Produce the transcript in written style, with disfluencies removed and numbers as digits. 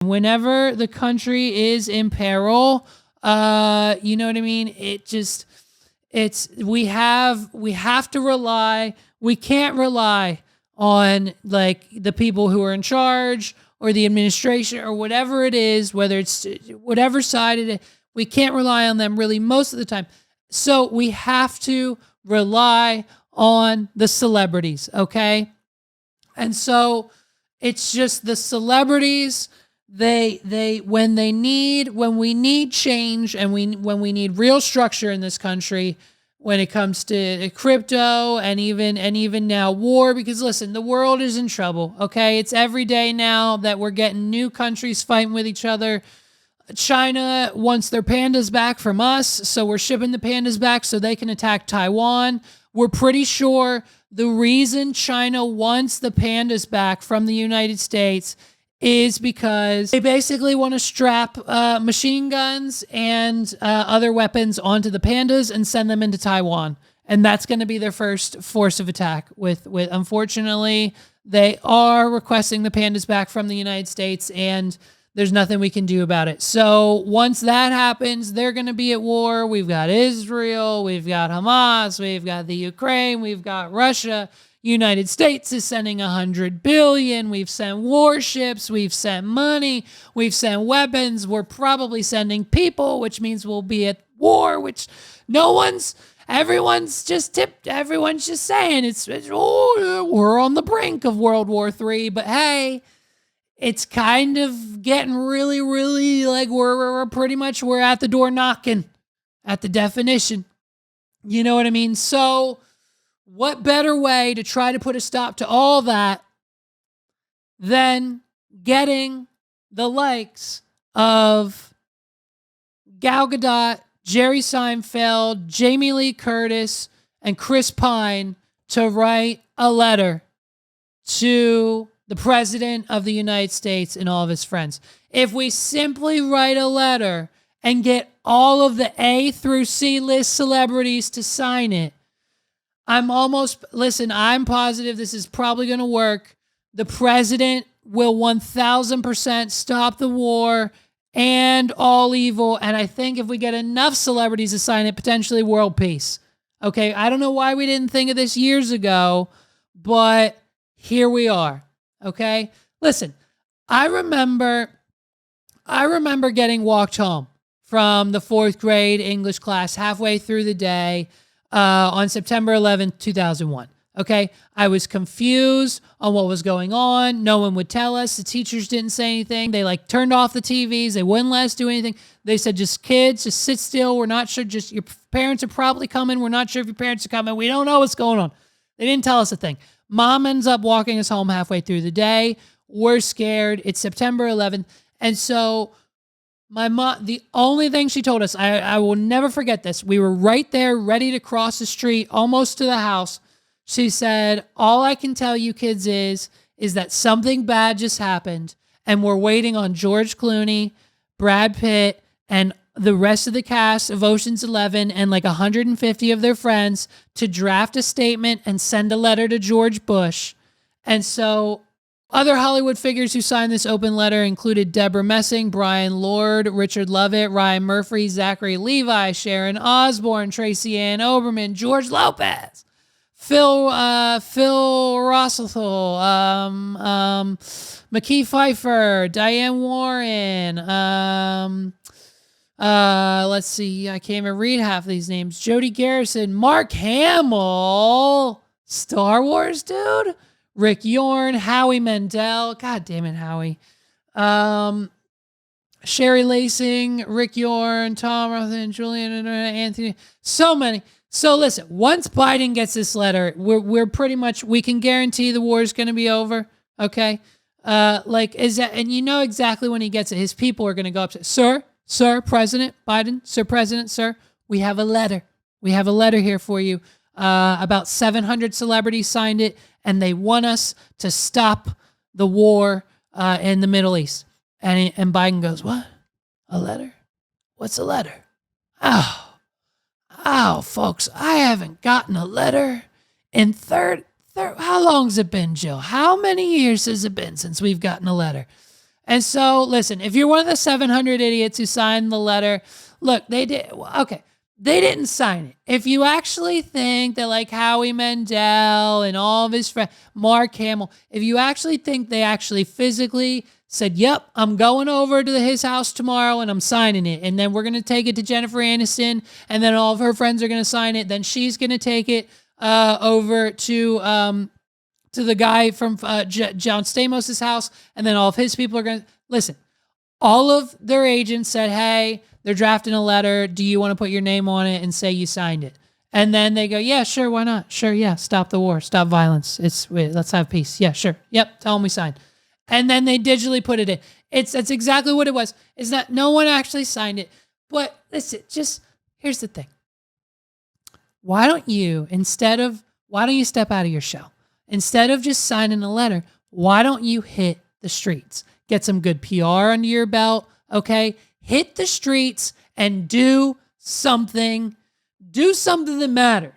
Whenever the country is in peril, you know what I mean? We have to rely, we can't rely on like the people who are in charge or the administration or whatever it is, whether it's whatever side it is, we can't rely on them really most of the time. So we have to rely on the celebrities, okay? And so it's just the celebrities, when we need change and when we need real structure in this country, when it comes to crypto and even now war, because listen, the world is in trouble, okay? It's every day now that we're getting new countries fighting with each other. China wants their pandas back from us, so we're shipping the pandas back so they can attack Taiwan. We're pretty sure the reason China wants the pandas back from the United States is because they basically want to strap machine guns and other weapons onto the pandas and send them into Taiwan. And that's going to be their first force of attack. With unfortunately, they are requesting the pandas back from the United States, and there's nothing we can do about it. So once that happens, they're going to be at war. We've got Israel, we've got Hamas, we've got the Ukraine, we've got Russia. United States is sending $100 billion. We've sent warships. We've sent money. We've sent weapons. We're probably sending people, which means we'll be at war, which everyone's just saying we're on the brink of World War III. But hey, it's kind of getting really, really like we're at the door knocking at the definition. You know what I mean? So what better way to try to put a stop to all that than getting the likes of Gal Gadot, Jerry Seinfeld, Jamie Lee Curtis, and Chris Pine to write a letter to the President of the United States and all of his friends. If we simply write a letter and get all of the A through C list celebrities to sign it, I'm positive this is probably going to work. The president will 1000% stop the war and all evil. And I think if we get enough celebrities to sign it, potentially world peace. Okay, I don't know why we didn't think of this years ago, but here we are. Okay, listen, I remember getting walked home from the 4th grade English class halfway through the day on September 11th, 2001. Okay, I was confused on what was going on. No one would tell us. The teachers didn't say anything. They turned off the TVs. They wouldn't let us do anything. They said, just kids, just sit still. We're not sure. Just your parents are probably coming. We're not sure if your parents are coming. We don't know what's going on. They didn't tell us a thing. Mom ends up walking us home halfway through the day. We're scared. It's September 11th. And so my mom, the only thing she told us, I will never forget this. We were right there, ready to cross the street, almost to the house. She said, all I can tell you kids is that something bad just happened, and we're waiting on George Clooney, Brad Pitt, and the rest of the cast of Ocean's 11 and 150 of their friends to draft a statement and send a letter to George Bush. And so other Hollywood figures who signed this open letter included Deborah Messing, Brian Lord, Richard Lovett, Ryan Murphy, Zachary Levi, Sharon Osbourne, Tracy Ann Oberman, George Lopez, Phil Rossethal, McKee Pfeiffer, Diane Warren, let's see, I can't even read half of these names. Jody Garrison, Mark Hamill, Star Wars dude, Rick Yorn, Howie Mandel, god damn it, Howie, Sherry Lacing, Rick Yorn, Tom Rothen, Julian, Anthony, so many. So listen, once Biden gets this letter, we're pretty much, we can guarantee the war is going to be over. Okay. And you know exactly when he gets it, his people are going to go up to, Sir, President Biden, Sir President, sir, we have a letter. We have a letter here for you. About 700 celebrities signed it, and they want us to stop the war in the Middle East. And Biden goes, what? A letter? What's a letter? Oh, folks, I haven't gotten a letter in how long's it been, Jill? How many years has it been since we've gotten a letter? And so, listen, if you're one of the 700 idiots who signed the letter, look, they did. Okay, they didn't sign it. If you actually think that like Howie Mandel and all of his friends, Mark Hamill, if you actually think they actually physically said, yep, I'm going over to his house tomorrow and I'm signing it. And then we're going to take it to Jennifer Aniston and then all of her friends are going to sign it. Then she's going to take it over to the guy from John Stamos' house. And then all of his people are going to, listen, all of their agents said, hey, they're drafting a letter. Do you want to put your name on it and say you signed it? And then they go, yeah, sure, why not? Sure, yeah, stop the war, stop violence. Let's have peace. Yeah, sure. Yep, tell them we signed. And then they digitally put it in. That's exactly what it was. It's not, no one actually signed it. But listen, here's the thing. Why don't you step out of your shell? Instead of just signing a letter, why don't you hit the streets? Get some good PR under your belt, okay? Hit the streets and do something that matters.